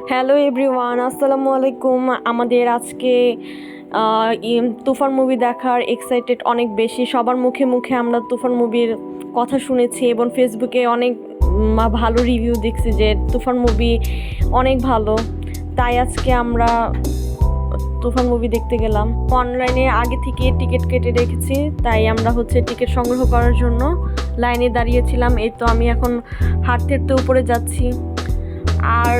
Hello everyone, আসসালামু আলাইকুম। আমাদের আজকে তুফান মুভি দেখার এক্সাইটেড অনেক বেশি। সবার মুখে মুখে আমরা তুফান মুভির কথা শুনেছি এবং ফেসবুকে অনেক ভালো রিভিউ দেখছি যে তুফান মুভি অনেক ভালো। তাই আজকে আমরা তুফান মুভি দেখতে গেলাম। অনলাইনে আগে থেকে টিকিট কেটে রেখেছি, তাই আমরা টিকিট সংগ্রহ করার জন্য লাইনে দাঁড়িয়েছিলাম। এই তো আমি এখন হাঁটতে হাঁটতে উপরে যাচ্ছি। আর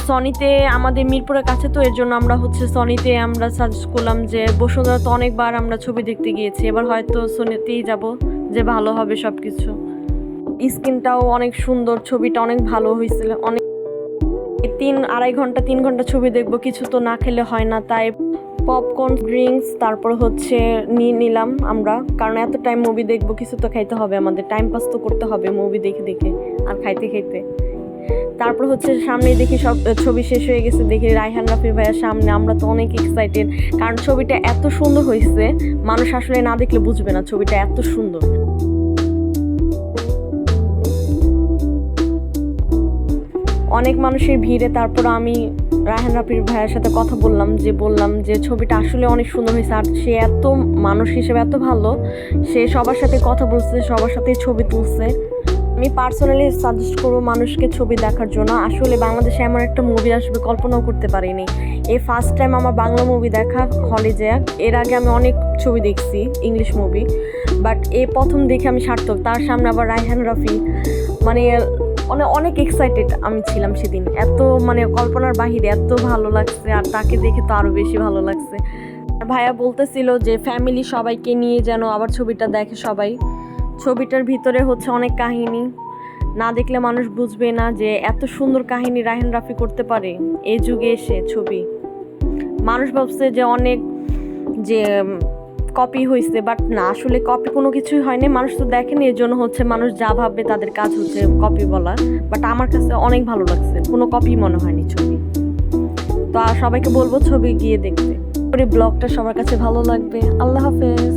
সনিতে আমাদের মিরপুরের কাছে, তো এর জন্য আমরা সনিতে আমরা সাজেস্ট করলাম যে বসুন্ধরা তো অনেকবার আমরা ছবি দেখতে গিয়েছি, এবার হয়তো সনিতেই যাব, যে ভালো হবে সব কিছু। স্ক্রিনটাও অনেক সুন্দর, ছবিটা অনেক ভালো হয়েছিল। অনেক 3 ঘন্টা ছবি দেখবো, কিছু তো না খেলে হয় না। তাই পপকর্ন, ড্রিঙ্কস, তারপর নিয়ে নিলাম আমরা, কারণ এত টাইম মুভি দেখবো, কিছু তো খাইতে হবে, আমাদের টাইম পাস তো করতে হবে মুভি দেখে দেখে আর খাইতে খাইতে। তারপর সামনে দেখি সব ছবি শেষ হয়ে গেছে, দেখি রায়হান রাফি ভাইয়ের সামনে। আমরা তো অনেক এক্সাইটেড, কারণ ছবিটা এত সুন্দর হয়েছে, মানুষ আসলে না দেখলে বুঝবে না ছবিটা এত সুন্দর। অনেক মানুষের ভিড়ে তারপর আমি রায়হান রাফির ভাইয়ের সাথে কথা বললাম যে ছবিটা আসলে অনেক সুন্দর হয়েছে, আর সে এত মানুষ হিসেবে এত ভালো, সে সবার সাথে কথা বলছে, সবার সাথে ছবি তুলছে। আমি পার্সোনালি সাজেস্ট করবো মানুষকে ছবি দেখার জন্য। আসলে বাংলাদেশে এমন একটা মুভি আসবে কল্পনাও করতে পারিনি। এই ফার্স্ট টাইম আমার বাংলা মুভি দেখা হলে যে, এর আগে আমি অনেক ছবি দেখছি ইংলিশ মুভি, বাট এই প্রথম দেখে আমি সার্থক। তার সামনে আবার রায়হান রাফি, মানে অনেক এক্সাইটেড আমি ছিলাম সেদিন। এত কল্পনার বাহিরে এত ভালো লাগছে, আর তাকে দেখে তো আরও বেশি ভালো লাগছে। ভাইয়া বলতেছিল যে ফ্যামিলি সবাইকে নিয়ে যেন আবার ছবিটা দেখে সবাই। ছবিটার ভিতরে অনেক কাহিনী, না দেখলে মানুষ বুঝবে না যে এত সুন্দর কাহিনী রায়হান রাফি করতে পারে এই যুগে এসে। ছবি মানুষ ভাবছে যে অনেক কপি হয়েছে, বাট না, আসলে কপি কোনো কিছুই হয়নি। মানুষ তো দেখেনি, এর জন্য মানুষ যা ভাববে তাদের কাজ কপি বলা। বাট আমার কাছে অনেক ভালো লাগছে, কোনো কপি মনে হয়নি ছবি। তো সবাইকে বলবো ছবি গিয়ে দেখতে। ব্লগটা সবার কাছে ভালো লাগবে। আল্লাহ হাফেজ।